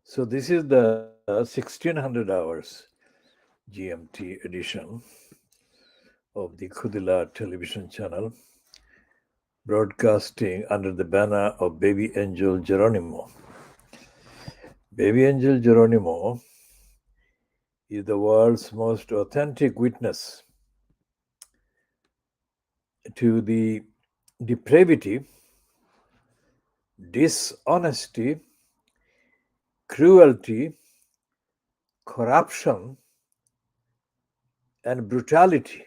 So this is the 1600 hours GMT edition of the Khoodeelaar television channel, broadcasting under the banner of Baby Angel Geronimo. Baby Angel Geronimo is the world's most authentic witness to the depravity, dishonesty, cruelty, corruption, and brutality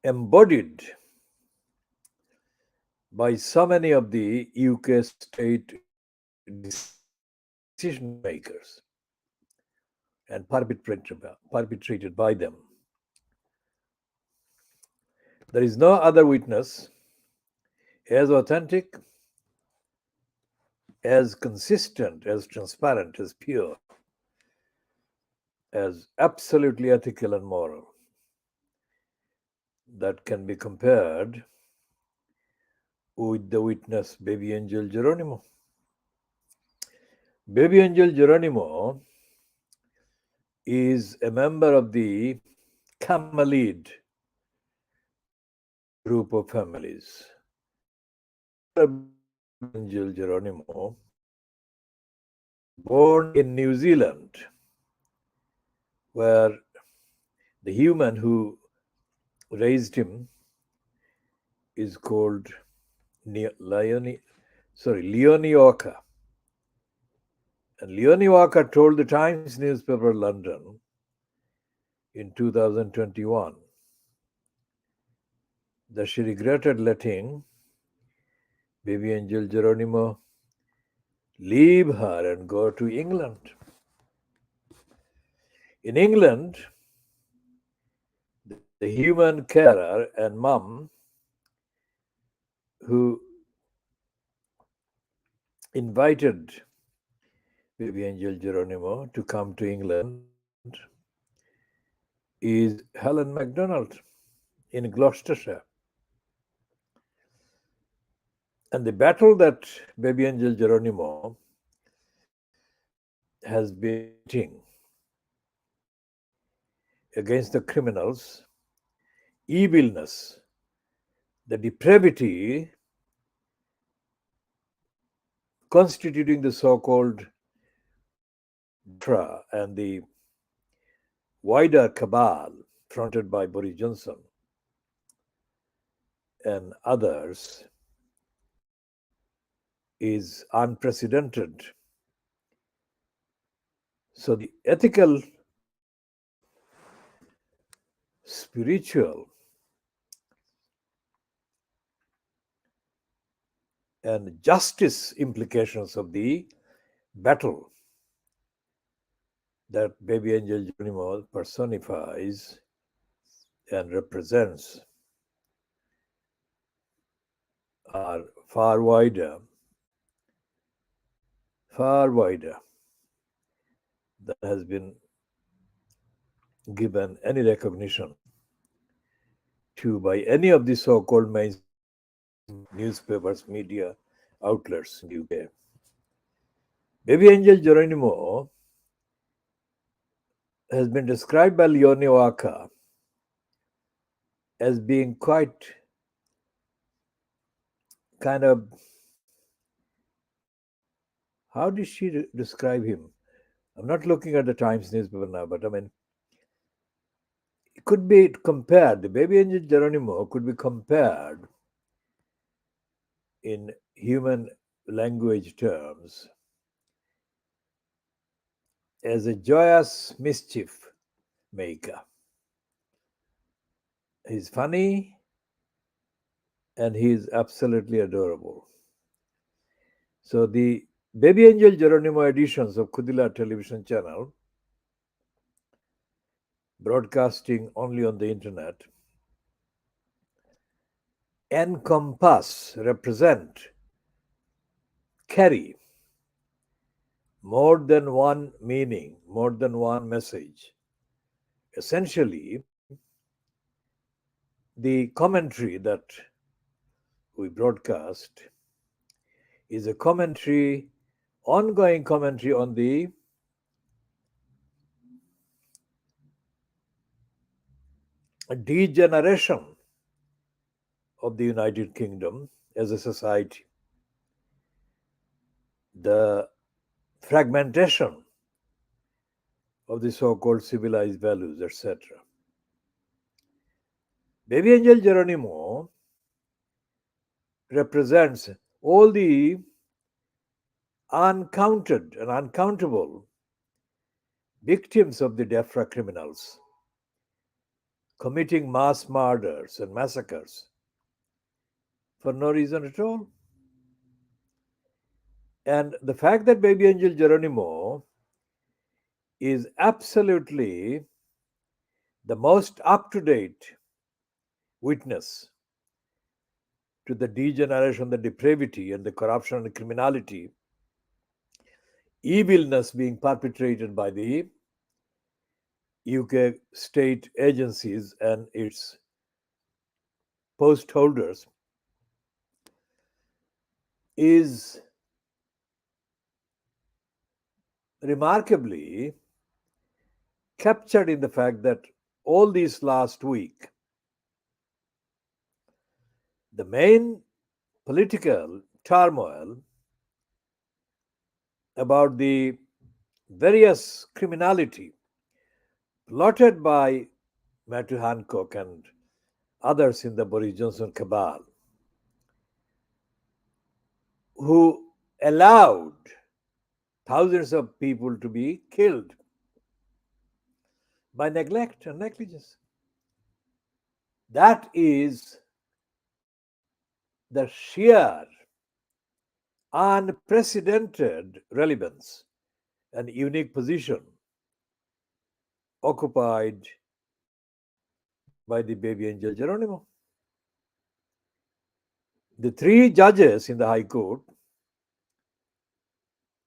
embodied by so many of the UK state decision makers and perpetrated by them. There is no other witness as authentic, as consistent, as transparent, as pure, as absolutely ethical and moral that can be compared with the witness Baby Angel Geronimo. Baby Angel Geronimo is a member of the Camelid group of families. Angel Geronimo, born in New Zealand, where the human who raised him is called Leonie Walker. And Leonie Walker told the Times newspaper London in 2021 that she regretted letting Baby Angel Geronimo leave her and go to England. In England, the human carer and mum who invited Baby Angel Geronimo to come to England is Helen MacDonald in Gloucestershire. And the battle that Baby Angel Geronimo has been fighting against the criminals, evilness, the depravity constituting the so-called Tra and the wider cabal fronted by Boris Johnson and others is unprecedented. So the ethical, spiritual, and justice implications of the battle that Baby Angel Geronimo personifies and represents are far wider than has been given any recognition to by any of the so-called mainstream newspapers, media outlets in the UK. Baby Angel Geronimo has been described by Leonie Walker as being quite kind of, how did she describe him? I'm not looking at the Times newspaper now, but I mean, it could be compared, the Baby Angel Geronimo could be compared in human language terms as a joyous mischief maker. He's funny and he's absolutely adorable. So the Baby Angel Geronimo editions of Khoodeelaar television channel, broadcasting only on the internet, encompass, represent, carry more than one meaning, more than one message. Essentially, the commentary that we broadcast is a commentary ongoing commentary on the degeneration of the United Kingdom as a society, the fragmentation of the so-called civilized values, etc. Baby Angel Geronimo represents all the uncounted and uncountable victims of the DEFRA criminals committing mass murders and massacres for no reason at all. And the fact that Baby Angel Geronimo is absolutely the most up to date witness to the degeneration, the depravity, and the corruption and criminality, evilness being perpetrated by the UK state agencies and its post holders is remarkably captured in the fact that all this last week, the main political turmoil about the various criminality plotted by Matthew Hancock and others in the Boris Johnson cabal, who allowed thousands of people to be killed by neglect and negligence. That is the sheer, unprecedented relevance and unique position occupied by the Baby Angel Geronimo. The three judges in the High Court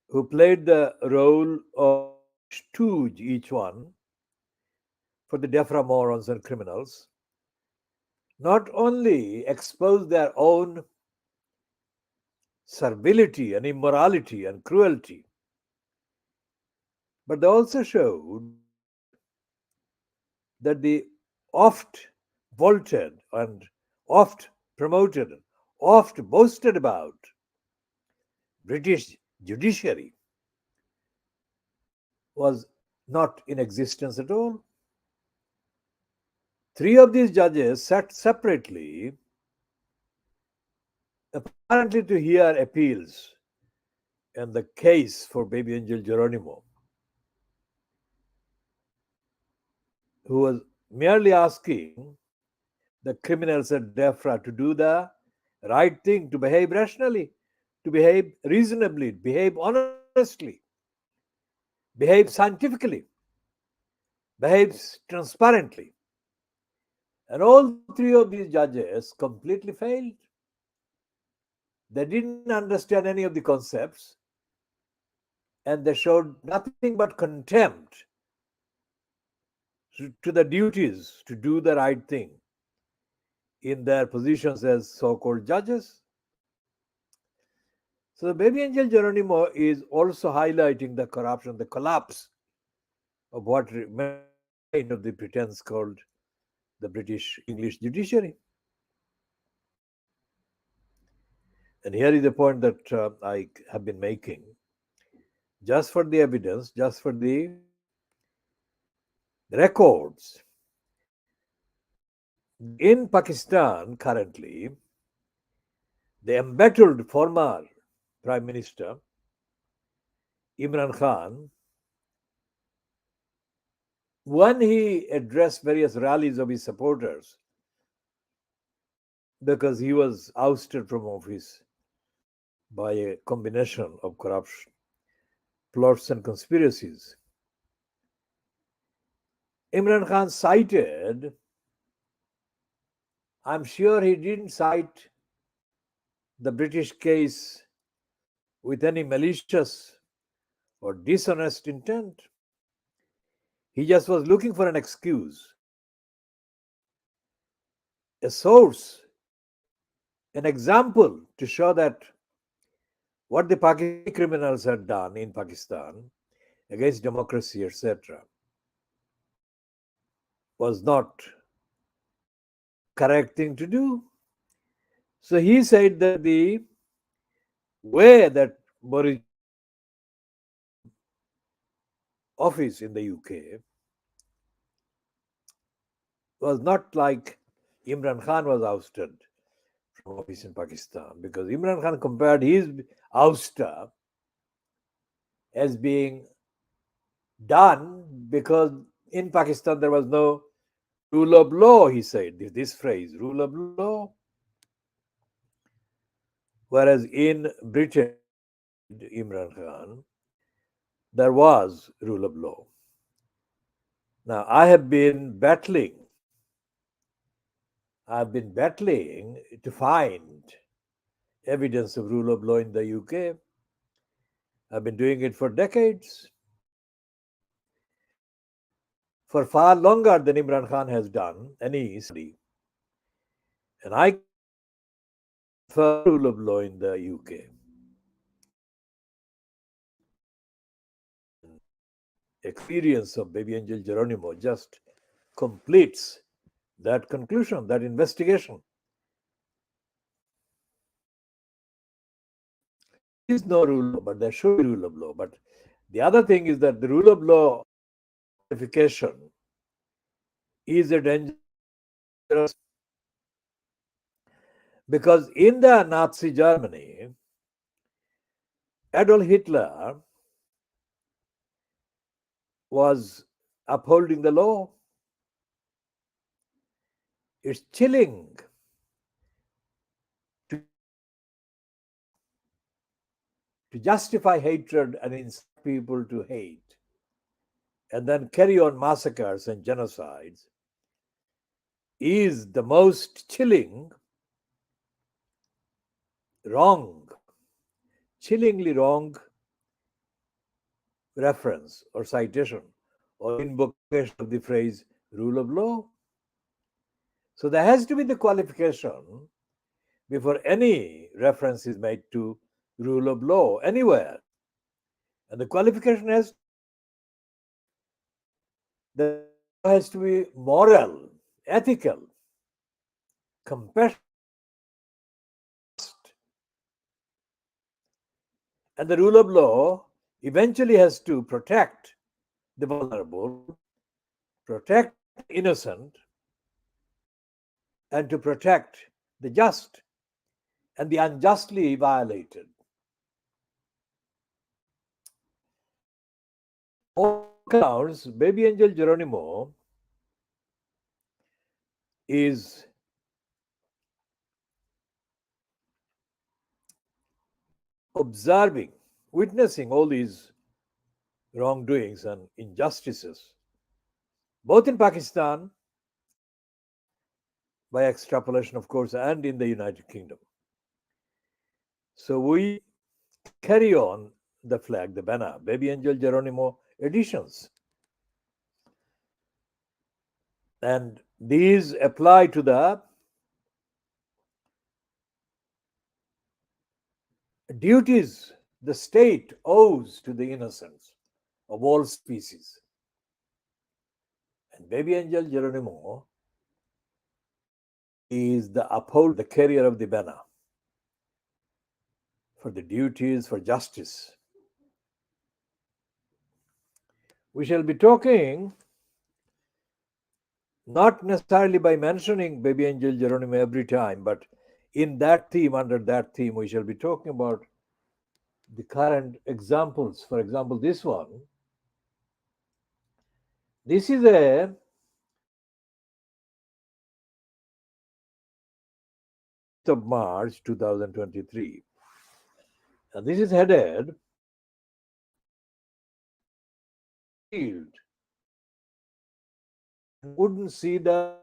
who played the role of stooge, each one, for the DEFRA morons and criminals, not only exposed their own servility and immorality and cruelty, but they also showed that the oft vaulted and oft promoted, oft boasted about British judiciary was not in existence at all. Three of these judges sat separately, apparently to hear appeals and the case for Baby Angel Geronimo, who was merely asking the criminals at DEFRA to do the right thing, to behave rationally, to behave reasonably, behave honestly, behave scientifically, behave transparently. And all three of these judges completely failed. They didn't understand any of the concepts, and they showed nothing but contempt to the duties to do the right thing in their positions as so-called judges. So the Baby Angel Geronimo is also highlighting the corruption, the collapse of what remained of the pretense called the British English judiciary. And here is the point that I have been making. Just for the evidence, just for the records, in Pakistan currently, the embattled former Prime Minister Imran Khan, when he addressed various rallies of his supporters, because he was ousted from office by a combination of corruption, plots, and conspiracies, Imran Khan cited, I'm sure he didn't cite the British case with any malicious or dishonest intent. He just was looking for an excuse, a source, an example to show that what the Pakistani criminals had done in Pakistan against democracy, etc., was not the correct thing to do. So he said that the way that Boris Johnson came into office in the UK was not like Imran Khan was ousted from office in Pakistan, because Imran Khan compared his ouster as being done because in Pakistan there was no rule of law, he said, this phrase, rule of law. Whereas in Britain, said Imran Khan, there was rule of law. Now, I've been battling to find evidence of rule of law in the UK. I've been doing it for decades, for far longer than Imran Khan has done any study. And I can confirm rule of law in the UK. And experience of Baby Angel Geronimo just completes that conclusion, that investigation. There is no rule of law, but there should be rule of law. But the other thing is that the rule of law qualification is a dangerous, because in the Nazi Germany, Adolf Hitler was upholding the law. It's chilling to justify hatred and incite people to hate and then carry on massacres and genocides is the most chilling, wrong, chillingly wrong reference or citation or invocation of the phrase rule of law. So there has to be the qualification before any reference is made to rule of law anywhere. And the qualification has the law has to be moral, ethical, compassionate, and the rule of law eventually has to protect the vulnerable, protect the innocent, and to protect the just and the unjustly violated. All accounts, Baby Angel Geronimo is observing, witnessing all these wrongdoings and injustices, both in Pakistan, by extrapolation, of course, and in the United Kingdom. So we carry on the flag, the banner, Baby Angel Geronimo editions. And these apply to the duties the state owes to the innocents of all species. And Baby Angel Geronimo is the uphold, the carrier of the banner for the duties for justice. We shall be talking not necessarily by mentioning Baby Angel Geronimo every time, but in that theme, under that theme, we shall be talking about the current examples. For example, this one. This is a of March 2023. And this is headed Field wouldn't see the.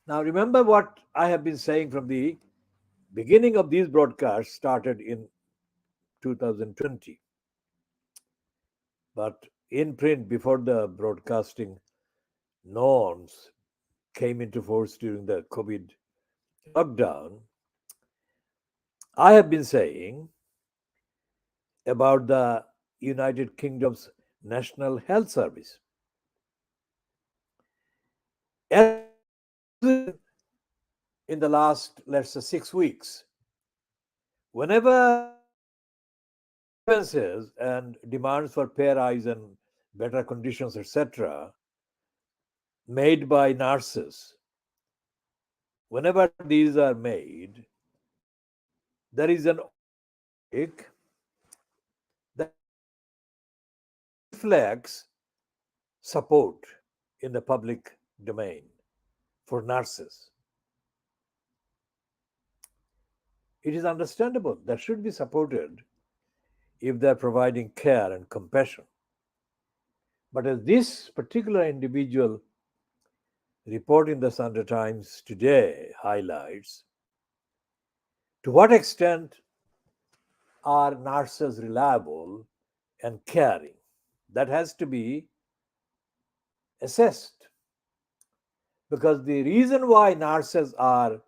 Now remember what I have been saying from the beginning of these broadcasts, started in 2020. But in print, before the broadcasting norms came into force during the COVID lockdown, I have been saying about the United Kingdom's National Health Service. As we have seen in the last, let's say, 6 weeks, whenever grievances and demands for pay rise and better conditions, etc., made by nurses, whenever these are made, there is an automatic that reflects support in the public domain for nurses. It is understandable that should be supported if they are providing care and compassion. But as this particular individual report in the Sunday Times today highlights, to what extent are nurses reliable and caring? That has to be assessed, because the reason why nurses are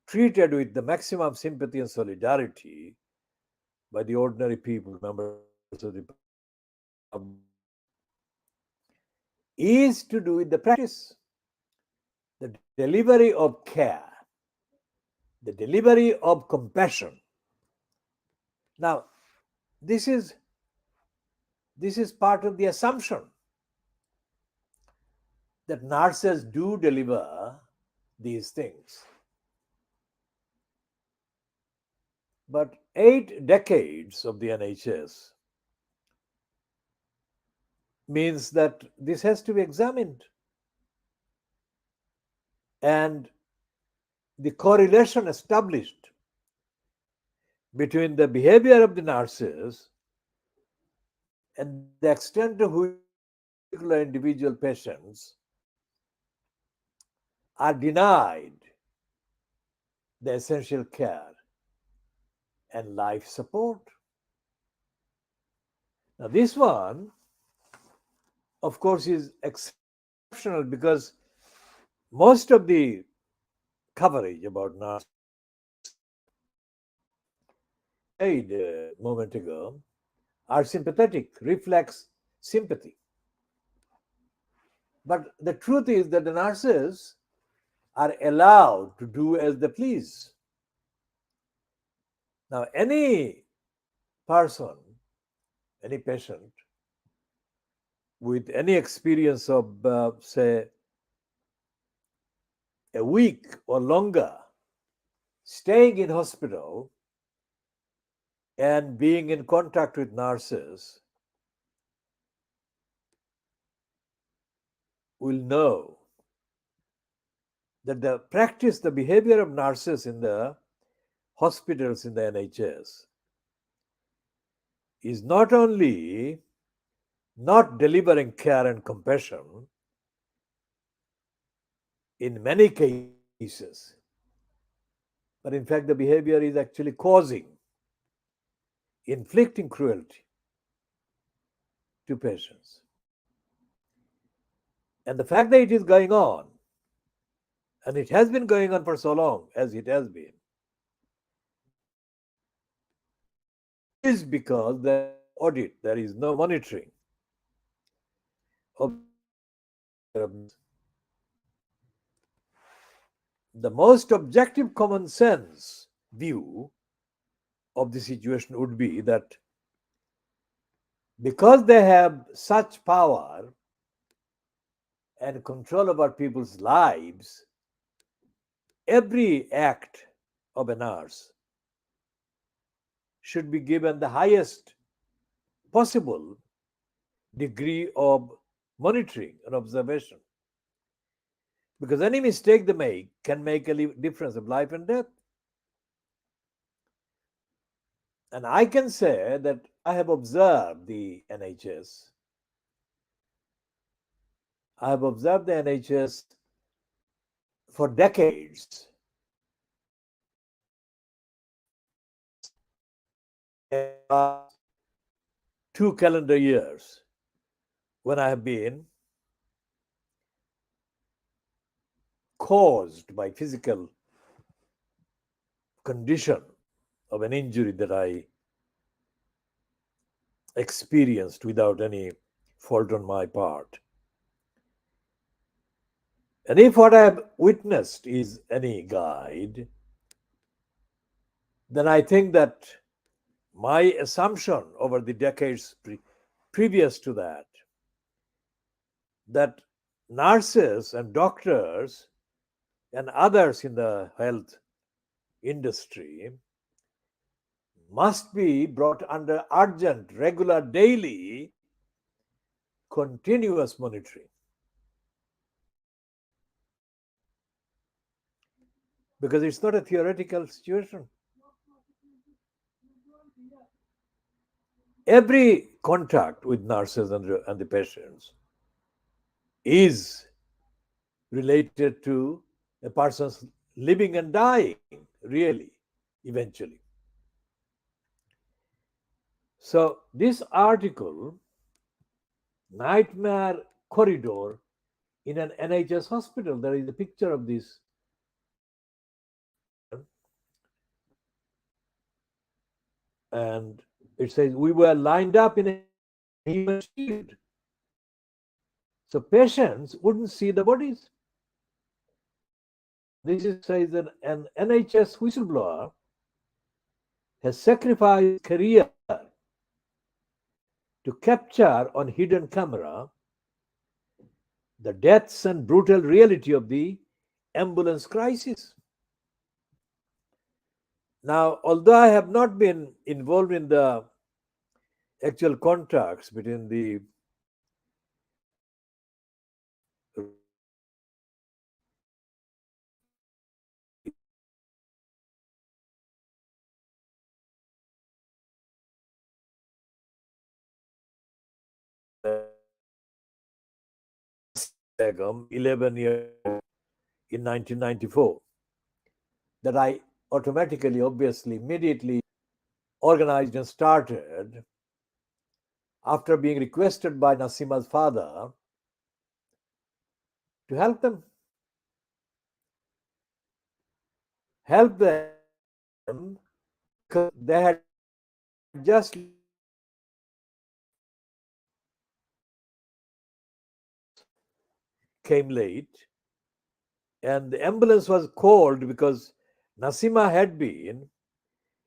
treated with the maximum sympathy and solidarity by the ordinary people, members of the public, is to do with the practice, the delivery of care, the delivery of compassion. Now, this is part of the assumption that nurses do deliver these things. But 8 decades of the NHS means that this has to be examined. And the correlation established between the behavior of the nurses and the extent to which particular individual patients are denied the essential care and life support. Now, this one, of course, is exceptional because most of the coverage about nurses made a moment ago are sympathetic, reflects sympathy. But the truth is that the nurses are allowed to do as they please. Now, any person, any patient with any experience of, say, a week or longer staying in hospital and being in contact with nurses will know that the practice, the behavior of nurses in the hospitals in the NHS is not only not delivering care and compassion in many cases, but in fact, the behavior is actually causing, inflicting cruelty to patients. And the fact that it is going on, and it has been going on for so long as it has been, is because there is no audit, there is no monitoring of the most objective common sense view of the situation would be that because they have such power and control over people's lives, every act of a nurse should be given the highest possible degree of monitoring and observation. Because any mistake they make can make a difference of life and death. And I can say that I have observed the NHS. I have observed the NHS for decades. In the last 2 calendar years, when I have been caused by physical condition of an injury that I experienced without any fault on my part. And if what I have witnessed is any guide, then I think that my assumption over the decades previous to that nurses and doctors and others in the health industry must be brought under urgent, regular, daily, continuous monitoring. Because it's not a theoretical situation. Every contact with nurses and the patients is related to a person's living and dying, really, eventually. So, this article, Nightmare Corridor in an NHS hospital, there is a picture of this doctor, and it says, we were lined up in a human shield. So, patients wouldn't see the bodies. This is, says an NHS whistleblower has sacrificed career to capture on hidden camera the deaths and brutal reality of the ambulance crisis. Now, although I have not been involved in the actual contacts between the Begum, 11 years in 1994, that I automatically, obviously, immediately organized and started after being requested by Nasima's father to help them because they had just came late, and the ambulance was called because Nasima had been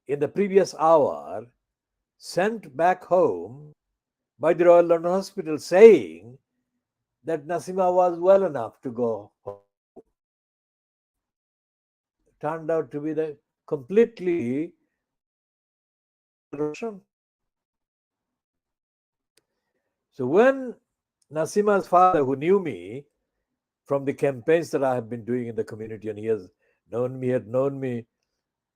in the previous hour sent back home by the Royal London Hospital saying that Nasima was well enough to go home. Turned out to be the completely Russian. So when Nasima's father, who knew me from the campaigns that I have been doing in the community, and he had known me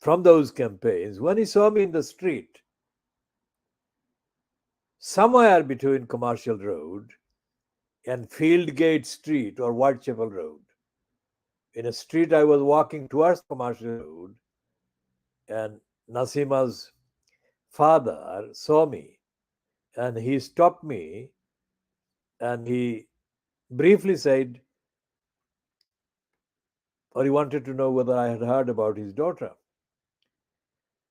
from those campaigns, when he saw me in the street, somewhere between Commercial Road and Fieldgate Street or Whitechapel Road, in a street I was walking towards Commercial Road, and Nasima's father saw me and he stopped me and he briefly said, or he wanted to know whether I had heard about his daughter.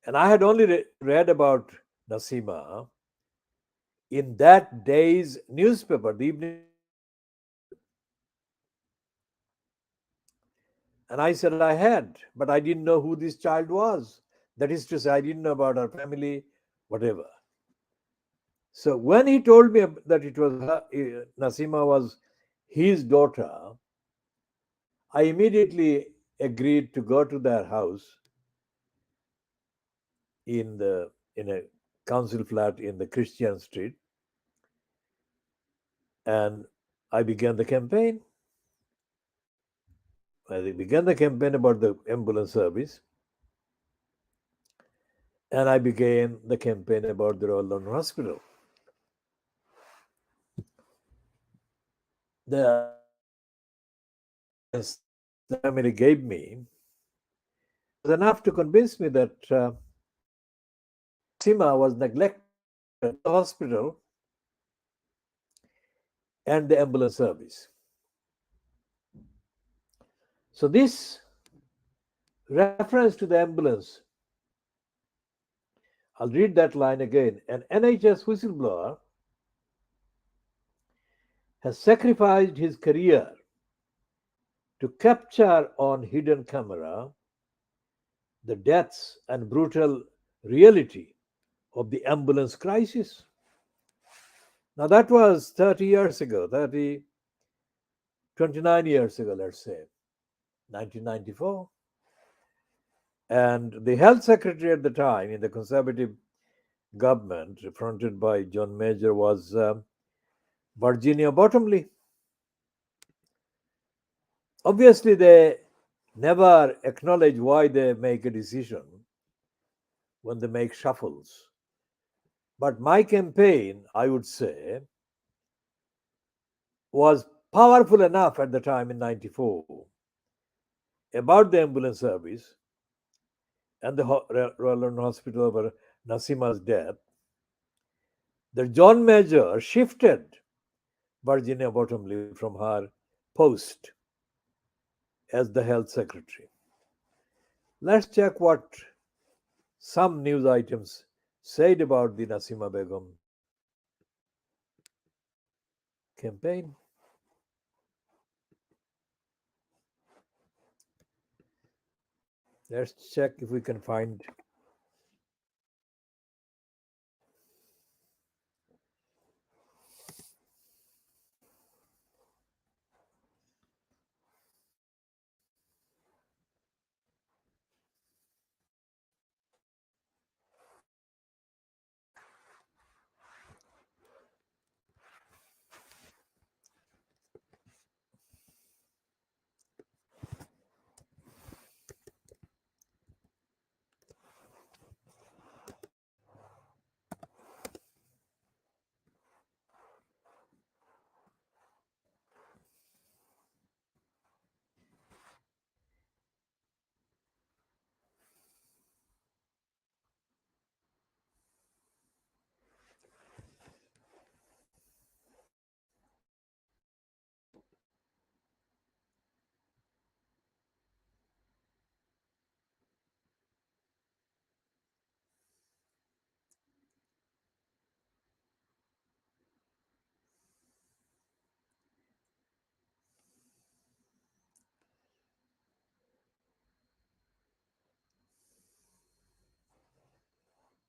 And I had only read about Nasima in that day's newspaper, the evening. And I said I had, but I didn't know who this child was. That is to say, I didn't know about her family, whatever. So when he told me that it was Nasima was his daughter, I immediately agreed to go to their house in a council flat in the Christian Street, and I began the campaign. I began the campaign about the ambulance service, and I began the campaign about the Royal London Hospital. The family gave me was enough to convince me that Sima was neglected at the hospital and the ambulance service. So this reference to the ambulance I'll read that line again. An NHS whistleblower has sacrificed his career to capture on hidden camera the deaths and brutal reality of the ambulance crisis. Now, that was 30 years ago, 29 years ago, let's say, 1994. And the health secretary at the time in the Conservative government, fronted by John Major, was Virginia Bottomley. Obviously, they never acknowledge why they make a decision when they make shuffles. But my campaign, I would say, was powerful enough at the time in 94 about the ambulance service and the Royal London Hospital over Nasima's death that John Major shifted Virginia Bottomley from her post as the health secretary. Let's check what some news items said about the Nasima Begum campaign. Let's check if we can find.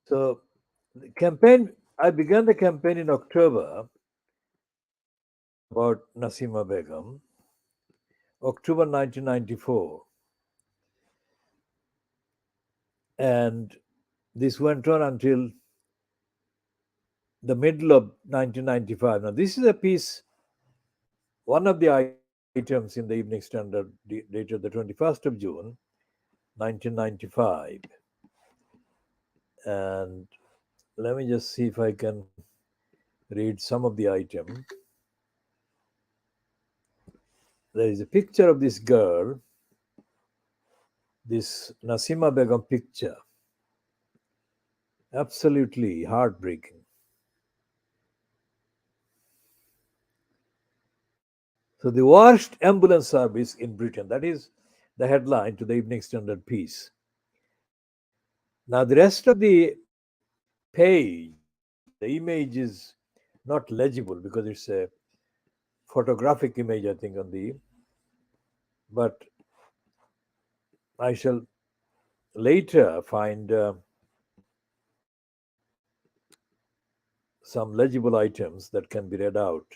So, the campaign, I began the campaign in October about Nasima Begum, October 1994. And this went on until the middle of 1995. Now, this is a piece, one of the items in the Evening Standard dated the 21st of June, 1995. And let me just see if I can read some of the item. There is a picture of this girl, this Nasima Begum picture. Absolutely heartbreaking. So, the worst ambulance service in Britain, that is the headline to the Evening Standard piece. Now, the rest of the page, the image is not legible because it's a photographic image, I think, on the, but I shall later find some legible items that can be read out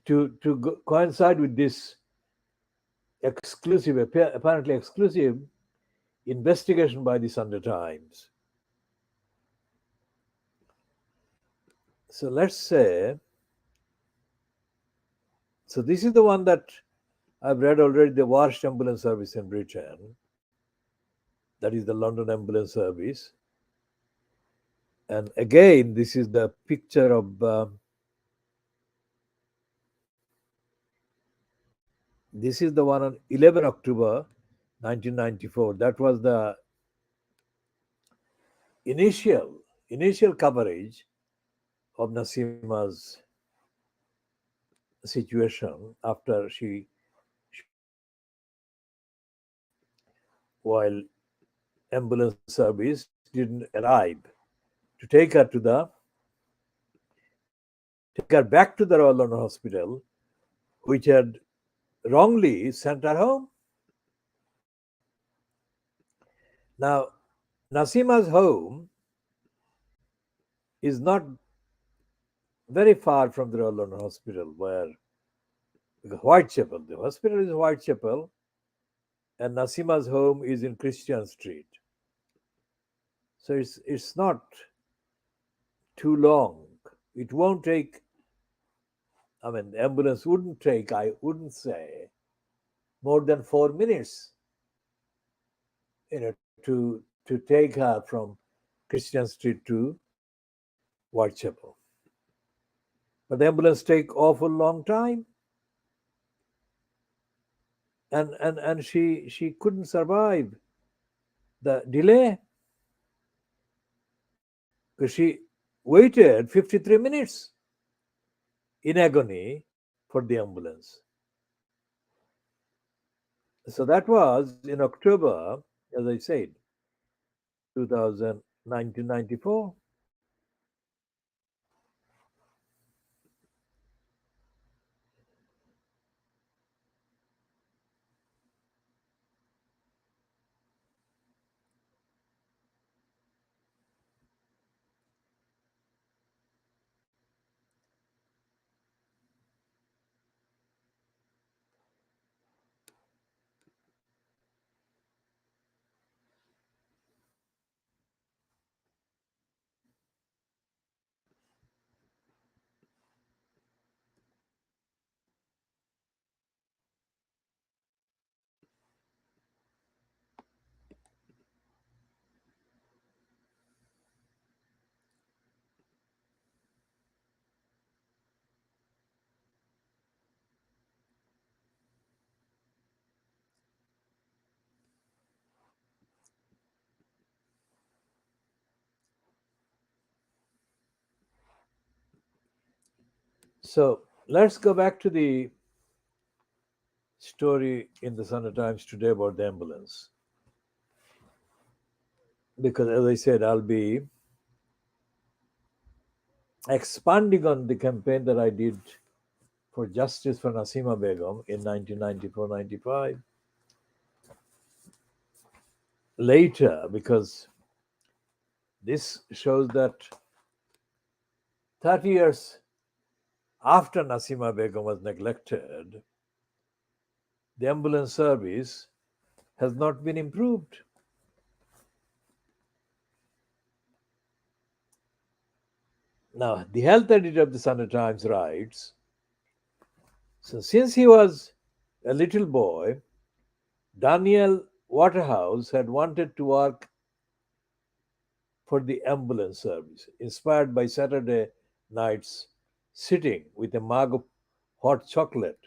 to coincide with this exclusive, apparently exclusive investigation by the Sunday Times. So let's say, so this is the one that I've read already, the worst ambulance service in Britain. That is the London Ambulance Service. And again, this is the picture of this is the one on 11 October 1994. That was the initial coverage of Nasima's situation after she while ambulance service didn't arrive to take her back to the Royal London Hospital, which had wrongly sent her home. Now, Nasima's home is not very far from the Royal London Hospital, where Whitechapel. The hospital is Whitechapel, and Nasima's home is in Christian Street. So it's not too long. It won't take. I mean, the ambulance wouldn't take. I wouldn't say more than 4 minutes. To take her from Christian Street to Whitechapel. But the ambulance take awful long time, and she couldn't survive the delay because she waited 53 minutes in agony for the ambulance. So that was in October, as I said, 1994. So let's go back to the story in the Sunday Times today about the ambulance. Because as I said, I'll be expanding on the campaign that I did for justice for Nasima Begum in 1994-95. Later, because this shows that 30 years after Nasima Begum was neglected, the ambulance service has not been improved. Now, the health editor of the Sunday Times writes, so since he was a little boy, Daniel Waterhouse had wanted to work for the ambulance service, inspired by Saturday nights sitting with a mug of hot chocolate,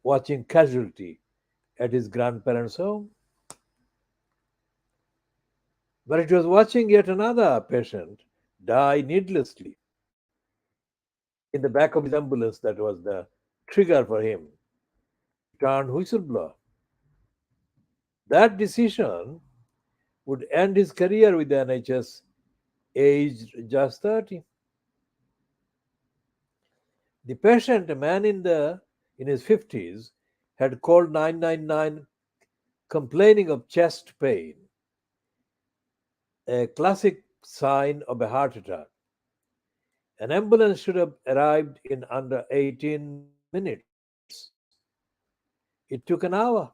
watching Casualty at his grandparents' home. But it was watching yet another patient die needlessly in the back of his ambulance that was the trigger for him to turn whistleblower. That decision would end his career with the NHS, aged just 30. The patient, a man in his 50s, had called 999 complaining of chest pain, a classic sign of a heart attack. An ambulance should have arrived in under 18 minutes. It took an hour.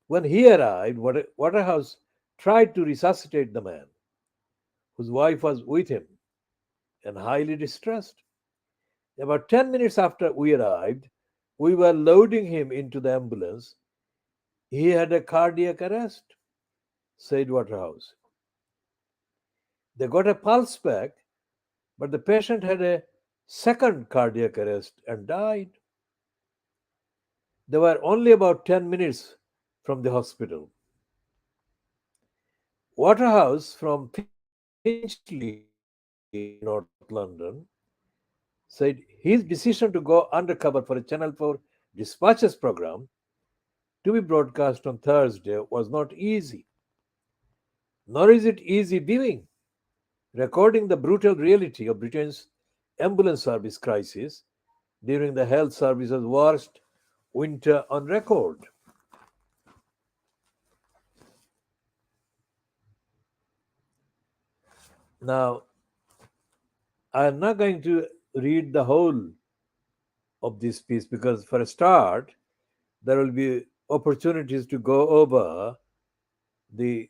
When he arrived, Waterhouse tried to resuscitate the man, whose wife was with him and highly distressed. About 10 minutes after we arrived, we were loading him into the ambulance. He had a cardiac arrest, said Waterhouse. They got a pulse back, but the patient had a second cardiac arrest and died. They were only about 10 minutes from the hospital. Waterhouse from Finchley, North London, said his decision to go undercover for a Channel 4 dispatches program to be broadcast on Thursday was not easy. Nor is it easy viewing, recording the brutal reality of Britain's ambulance service crisis during the health service's worst winter on record. Now, I am not going to read the whole of this piece because, for a start, there will be opportunities to go over the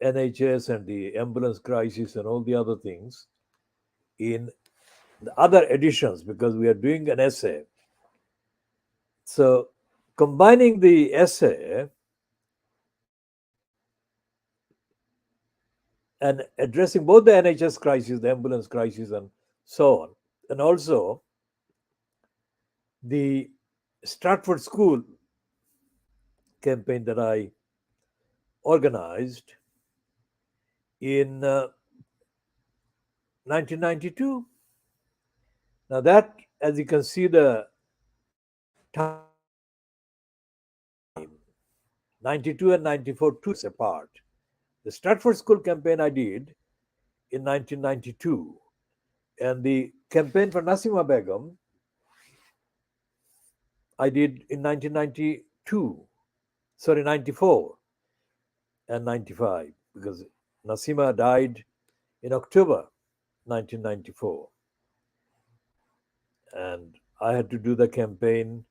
NHS and the ambulance crisis and all the other things in the other editions because we are doing an essay. So, combining the essay and addressing both the NHS crisis, the ambulance crisis, and so on, and also the Stratford School campaign that I organized in 1992. Now, that, as you can see, the time 92 and 94, 2 years apart. The Stratford School campaign I did in 1992, and the campaign for Nasima Begum I did in 1992, sorry, 94 and 95, because Nasima died in October 1994. And I had to do the campaign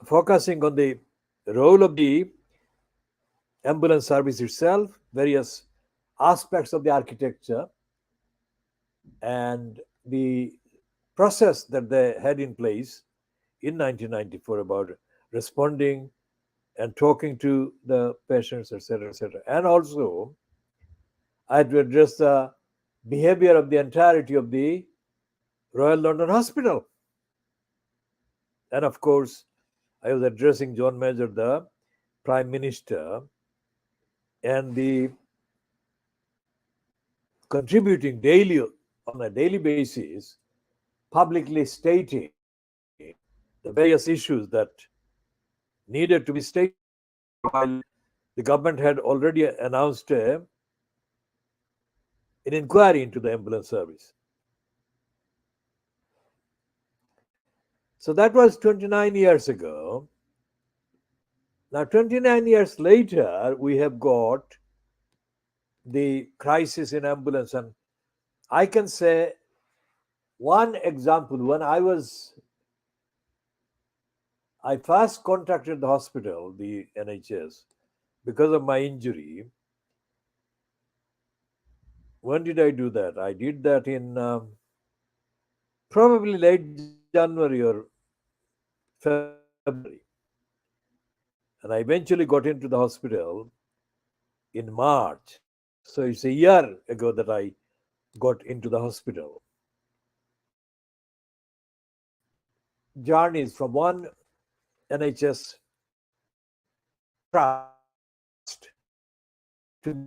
focusing on the role of the ambulance service itself, various aspects of the architecture, and the process that they had in place in 1994 about responding and talking to the patients, etc., etc. And also, I had to address the behavior of the entirety of the Royal London Hospital. And of course, I was addressing John Major, the Prime Minister, and the contributing daily on a daily basis, publicly stating the various issues that needed to be stated while the government had already announced an inquiry into the ambulance service. So that was 29 years ago. Now, 29 years later, we have got the crisis in ambulance. And I can say one example when I first contacted the hospital, the NHS, because of my injury. When did I do that? I did that in probably late January or February. And I eventually got into the hospital in March. So it's a year ago that I got into the hospital. Journeys from one NHS trust to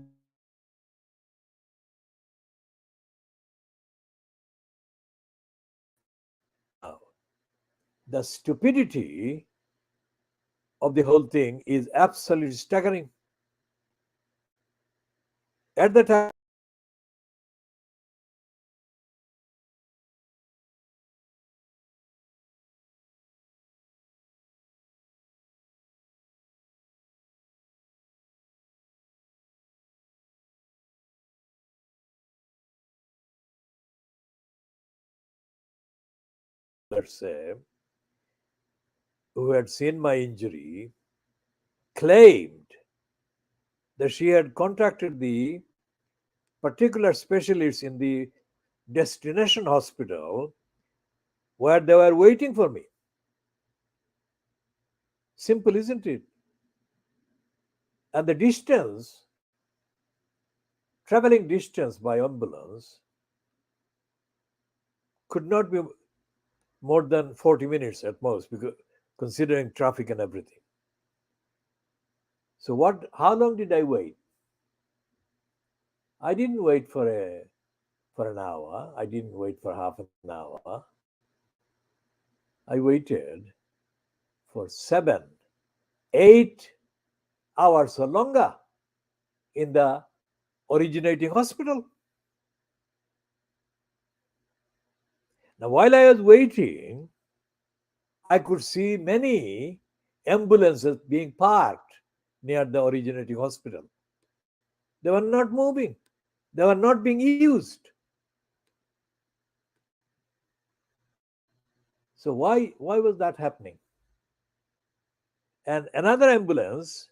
now. The stupidity of the whole thing is absolutely staggering. At the time, let's say, who had seen my injury, claimed that she had contacted the particular specialists in the destination hospital where they were waiting for me. Simple, isn't it? And the distance, traveling distance by ambulance, could not be more than 40 minutes at most, because considering traffic and everything. So how long did I wait? I didn't wait for an hour. I didn't wait for half an hour. I waited for 7, 8 hours or longer. in the originating hospital. Now, while I was waiting, I could see many ambulances being parked near the originating hospital. They were not moving, they were not being used. So, why was that happening? And another ambulance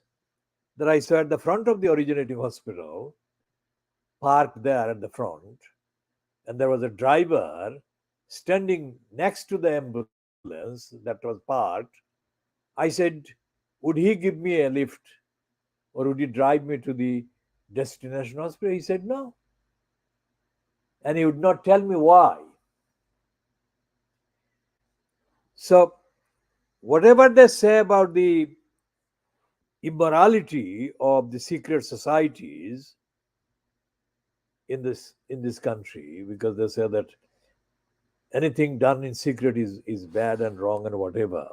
that I saw at the front of the originating hospital, parked there at the front, and there was a driver standing next to the ambulance that was parked. I said, would he give me a lift or would he drive me to the destination hospital? He said no. And he would not tell me why. So, whatever they say about the immorality of the secret societies in this country, because they say that anything done in secret is bad and wrong and whatever.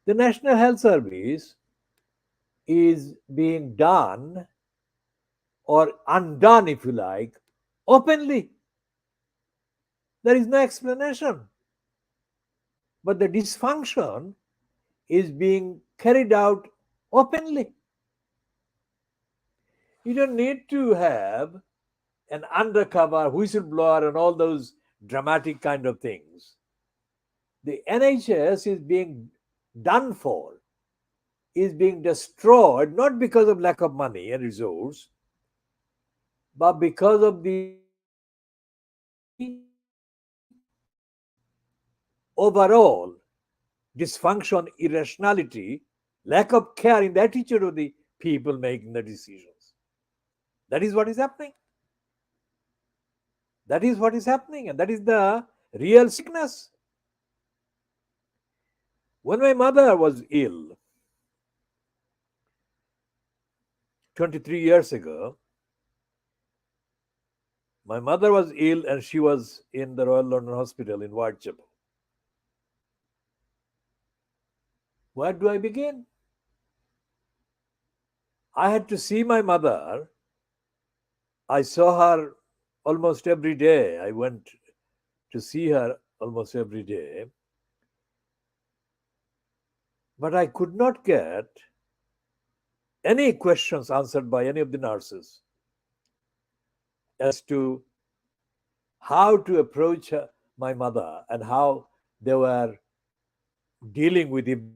The National Health Service is being done or undone, if you like, openly. There is no explanation. But the dysfunction is being carried out openly. You don't need to have an undercover whistleblower and all those dramatic kind of things. The NHS is being done for, is being destroyed not because of lack of money and resource, but because of the overall dysfunction, irrationality, lack of care in the attitude of the people making the decisions. That is what is happening. That is what is happening, and that is the real sickness. When my mother was ill 23 years ago, my mother was ill and she was in the Royal London Hospital in Whitechapel. Where do I begin? I had to see my mother. I saw her almost every day. I went to see her almost every day. But I could not get any questions answered by any of the nurses as to how to approach my mother and how they were dealing with, if there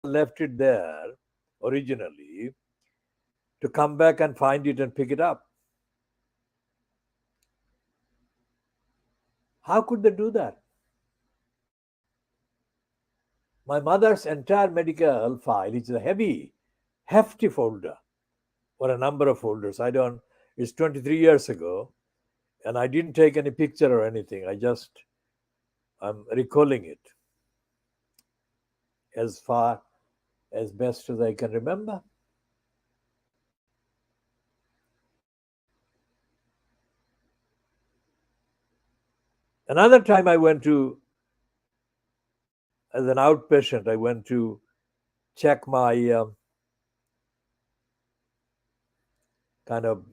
was any left it there originally to come back and find it and pick it up. How could they do that? My mother's entire medical file is a heavy, hefty folder or a number of folders. I don't, it's 23 years ago and I didn't take any picture or anything. I'm recalling it as far as best as I can remember. Another time I went to, as an outpatient, I went to check my kind of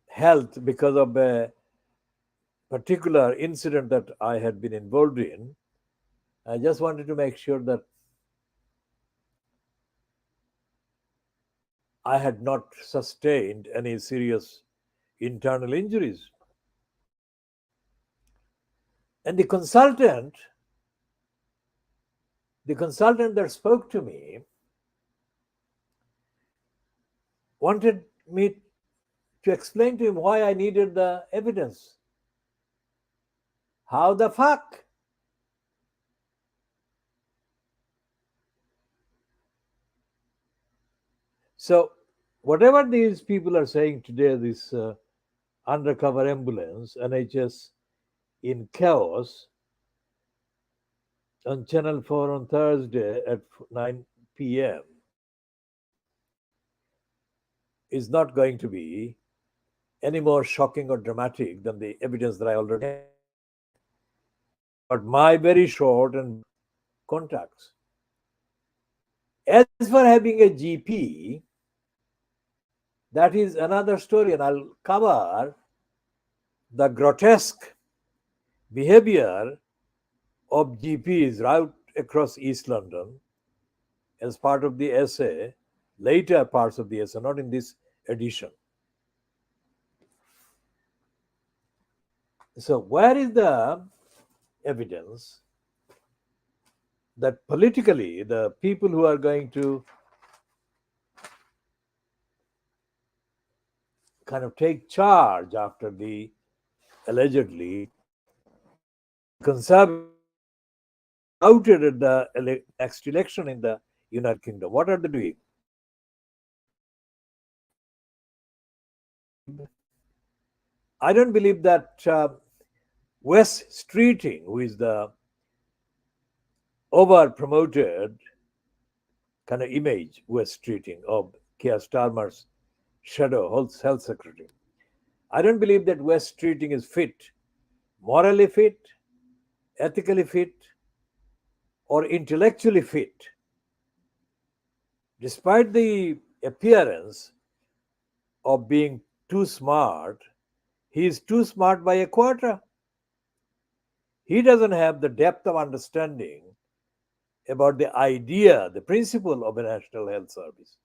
health because of a particular incident that I had been involved in. I just wanted to make sure that I had not sustained any serious internal injuries. And the consultant that spoke to me wanted me to explain to him why I needed the evidence. How the fuck? So, whatever these people are saying today, this undercover ambulance, NHS in chaos, on Channel 4 on Thursday at 9 p.m., is not going to be any more shocking or dramatic than the evidence that I already have about my very short and contacts. As for having a GP, that is another story, and I'll cover the grotesque behavior of GPs right across East London as part of the essay, later parts of the essay, not in this edition. So, where is the evidence that politically the people who are going to kind of take charge after the allegedly conservative outed at the next election in the United Kingdom? What are they doing? I don't believe that Wes Streeting, who is the over promoted kind of image, Wes Streeting of Keir Starmer's shadow health secretary, I don't believe that Wes Streeting is fit, morally fit, ethically fit, or intellectually fit. Despite the appearance of being too smart, he is too smart by a quarter. He doesn't have the depth of understanding about the idea, the principle of a national health service.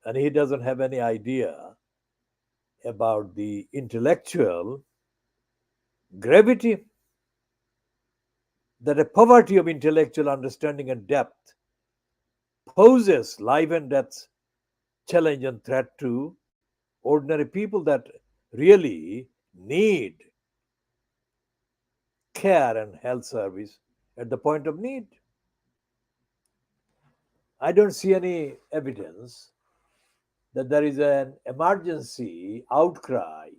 And he doesn't have any idea about the intellectual gravity that a poverty of intellectual understanding and depth poses life and death challenge and threat to ordinary people that really need care and health service at the point of need. I don't see any evidence that there is an emergency outcry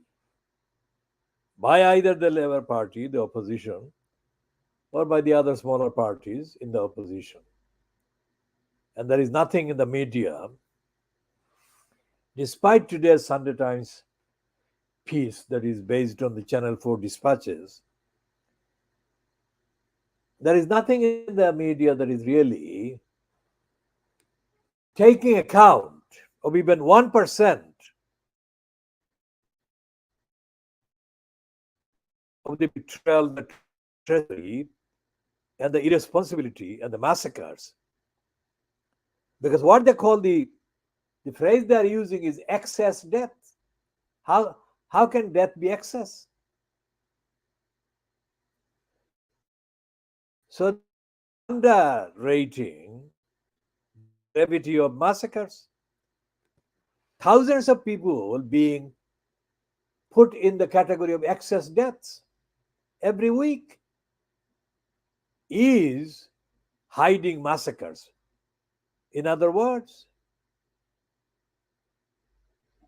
by either the Labour Party, the opposition, or by the other smaller parties in the opposition. And there is nothing in the media, despite today's Sunday Times piece that is based on the Channel 4 dispatches, there is nothing in the media that is really taking account of even 1% of the betrayal, the treachery, and the irresponsibility and the massacres. Because what they call the phrase they are using is excess death. How can death be excess? So underrating the gravity of massacres. Thousands of people being put in the category of excess deaths every week is hiding massacres. In other words,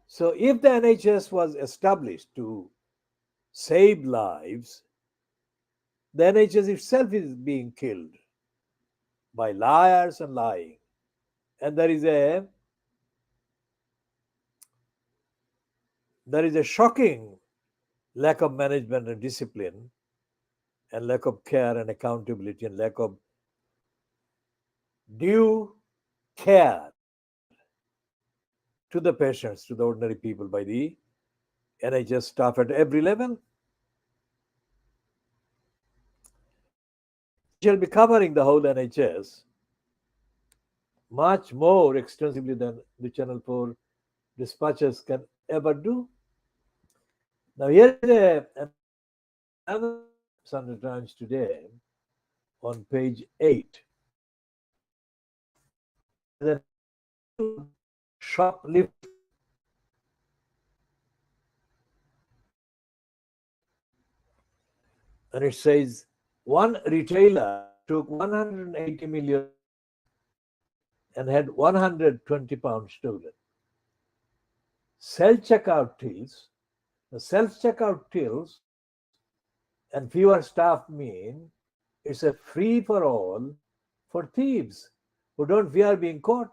so if the NHS was established to save lives, the NHS itself is being killed by liars and lying. And there is a shocking lack of management and discipline, and lack of care and accountability, and lack of due care to the patients, to the ordinary people by the NHS staff at every level. We shall be covering the whole NHS much more extensively than the Channel 4 dispatches can ever do. Now, here is another Sunday Times today on page 8. There's a headline, shoplift. And it says one retailer took 180 million and had 120 pounds stolen. Self-checkout tills and fewer staff mean it's a free for all for thieves who don't fear being caught,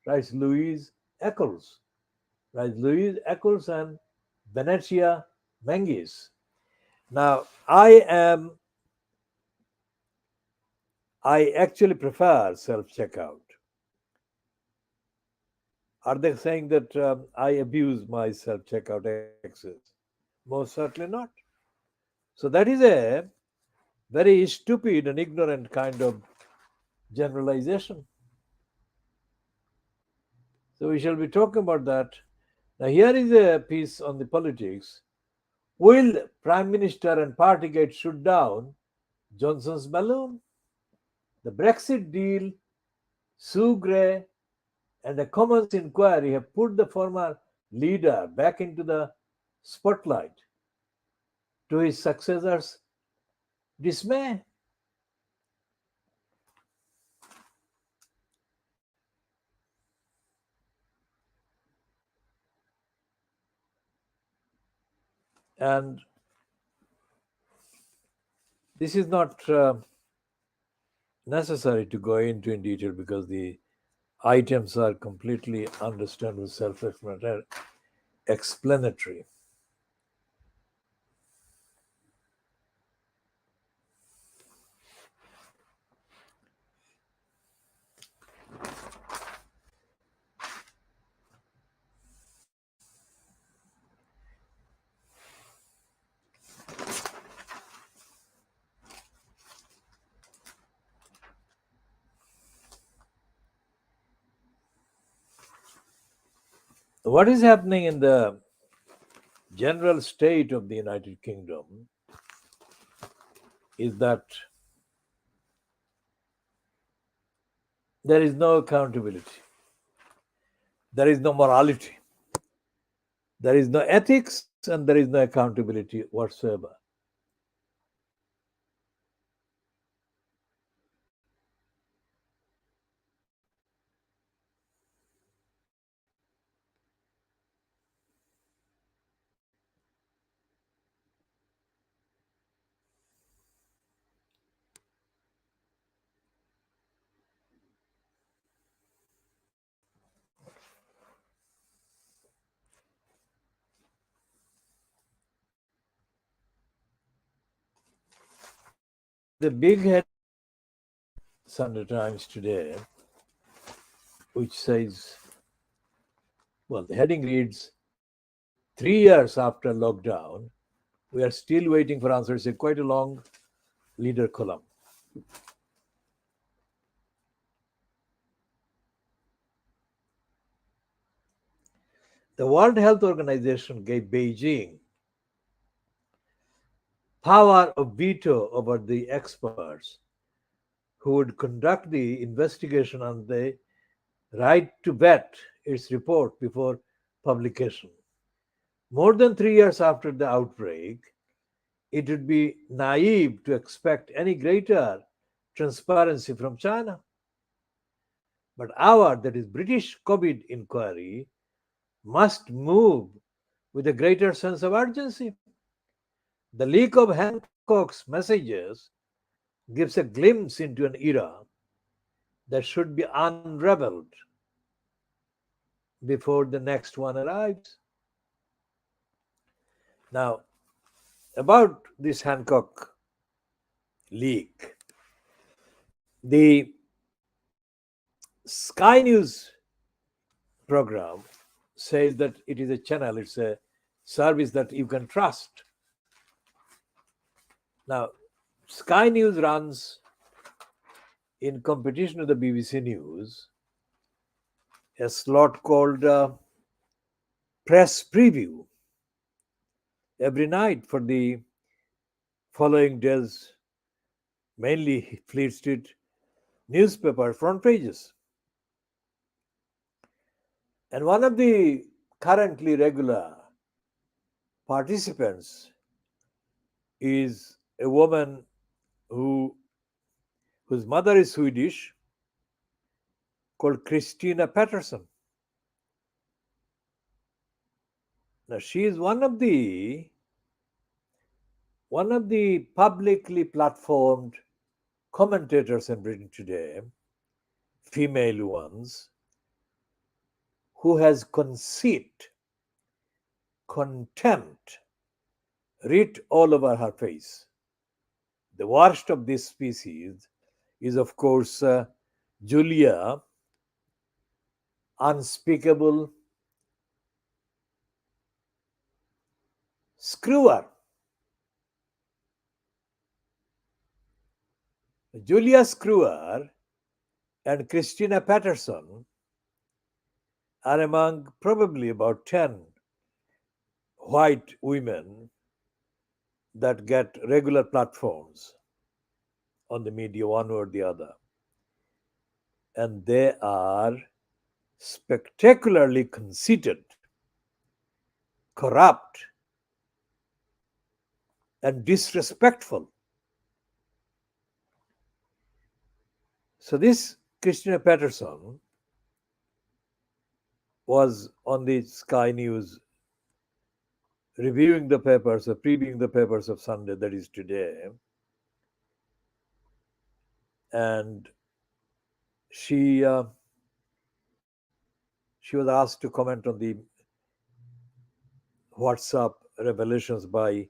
writes Louise Eccles. Writes Louise Eccles and Venetia Mengis. Now, I actually prefer self-checkout. Are they saying that I abuse my self-checkout access? Most certainly not. So that is a very stupid and ignorant kind of generalization. So we shall be talking about that. Now here is a piece on the politics. Will Prime Minister and Partygate shoot down Johnson's balloon? The Brexit deal, Sue Gray, and the Commons inquiry have put the former leader back into the spotlight to his successor's dismay. And this is not necessary to go into in detail because the items are completely understandable, self-explanatory. What is happening in the general state of the United Kingdom is that there is no accountability, there is no morality, there is no ethics, and there is no accountability whatsoever. The big head Sunday Times today, which says, well, the heading reads, 3 years after lockdown, we are still waiting for answers. It's quite a long leader column. The World Health Organization gave Beijing power of veto over the experts who would conduct the investigation on the right to vet its report before publication. More than 3 years after the outbreak, it would be naive to expect any greater transparency from China. But our, that is British COVID inquiry, must move with a greater sense of urgency. The leak of Hancock's messages gives a glimpse into an era that should be unraveled before the next one arrives. Now, about this Hancock leak. The Sky News program says that it is a channel, it's a service that you can trust. Now, Sky News runs in competition with the BBC News a slot called Press Preview every night for the following day's mainly Fleet Street newspaper front pages. And one of the currently regular participants is a woman whose mother is Swedish, called Christina Patterson. Now she is one of the publicly platformed commentators in Britain today, female ones, who has conceit, contempt writ all over her face. The worst of this species is, of course, Julia Unspeakable Screwer. Julia Screwer and Christina Patterson are among probably about 10 white women that get regular platforms on the media, one or the other. And they are spectacularly conceited, corrupt, and disrespectful. So this Christina Patterson was on the Sky News reviewing the papers or previewing the papers of Sunday, that is today, and she she was asked to comment on the WhatsApp revelations by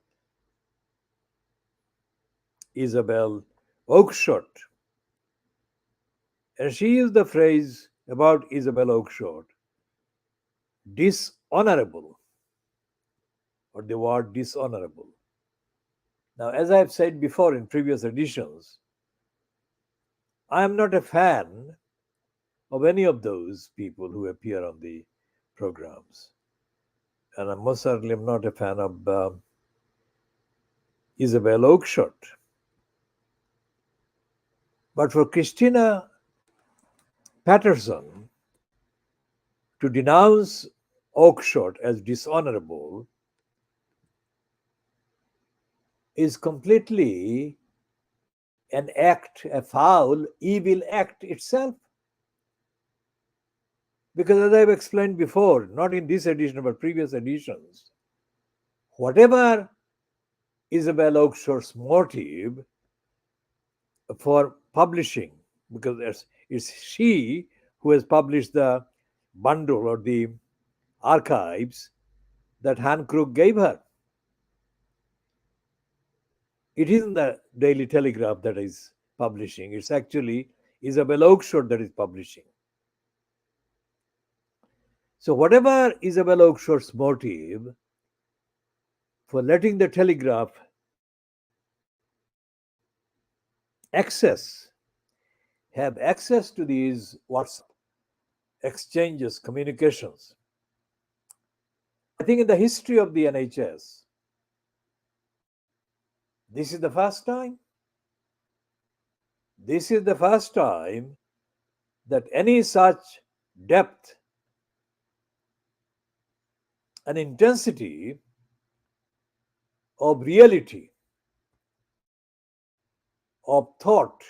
Isabel Oakeshott. And she used the phrase about Isabel Oakeshott, dishonorable, or the word dishonorable. Now, as I have said before in previous editions, I am not a fan of any of those people who appear on the programs. And I most certainly am not a fan of Isabel Oakeshott. But for Christina Patterson to denounce Oakeshott as dishonorable is completely an act, a foul, evil act itself. Because as I've explained before, not in this edition but previous editions, whatever Isabel Oakeshott's motive for publishing, because it's she who has published the bundle or the archives that Hancock gave her. It isn't the Daily Telegraph that is publishing, it's actually Isabel Oakeshott that is publishing. So, whatever Isabel Oakeshott's motive for letting the Telegraph have access to these WhatsApp exchanges, communications, I think in the history of the NHS, this is the first time. This is the first time that any such depth and intensity of reality, of thought,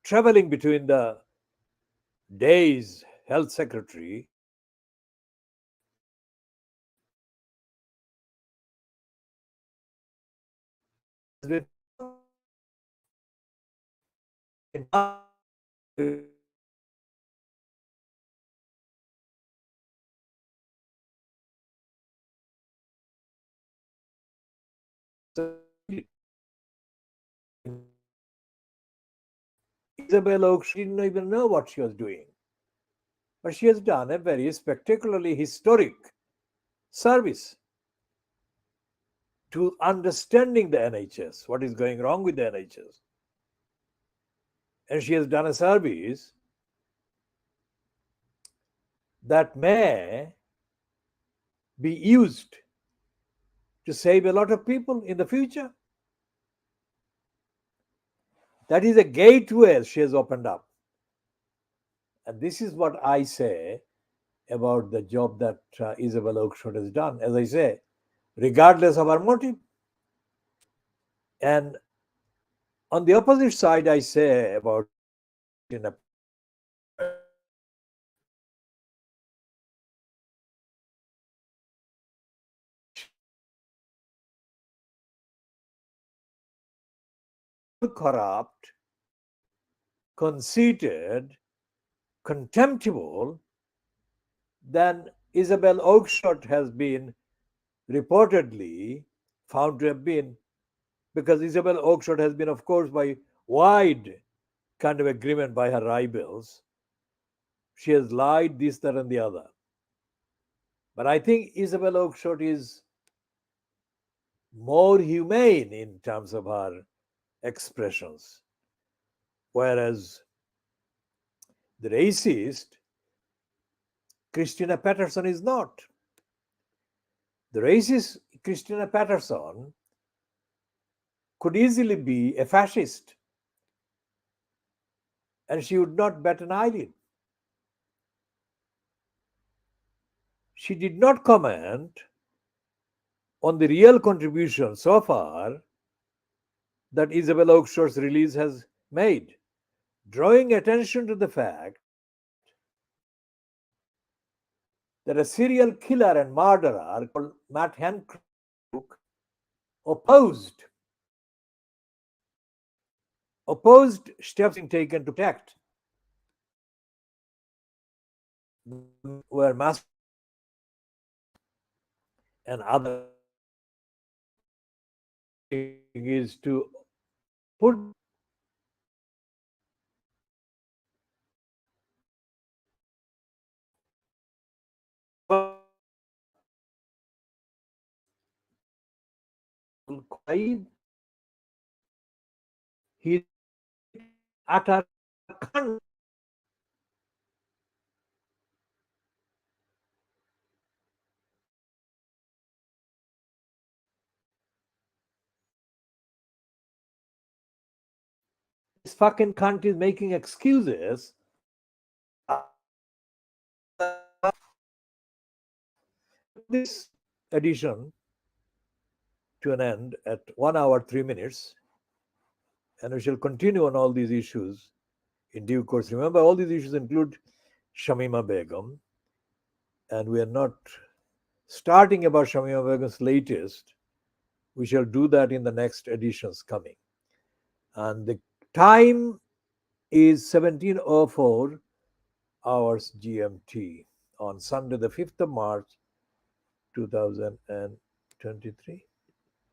traveling between the day's health secretary has been Isabel Oakes didn't even know what she was doing, but she has done a very spectacularly historic service to understanding the NHS, what is going wrong with the NHS. And she has done a service that may be used to save a lot of people in the future. That is a gateway she has opened up. And this is what I say about the job that Isabel Oakeshott has done. As I say, regardless of her motive. And on the opposite side, I say about Christina corrupt, conceited, contemptible than Isabel Oakeshott has been reportedly found to have been, because Isabel Oakeshott has been, of course, by wide kind of agreement by her rivals. She has lied this, that, and the other. But I think Isabel Oakeshott is more humane in terms of her expressions, whereas the racist Christina Patterson is not. The racist Christina Patterson could easily be a fascist, and she would not bat an eyelid. She did not comment on the real contribution so far that Isabel Oakeshott's release has made, drawing attention to the fact that a serial killer and murderer called Matt Hancock opposed steps being taken to protect where mass and other is to put he utter this fucking cunt is making excuses. This edition to an end at 1 hour 3 minutes, and we shall continue on all these issues in due course. Remember, all these issues include Shamima Begum, and we are not starting about Shamima Begum's latest. We shall do that in the next editions coming. And the time is 17:04 hours GMT on Sunday, the 5th of March, 2023.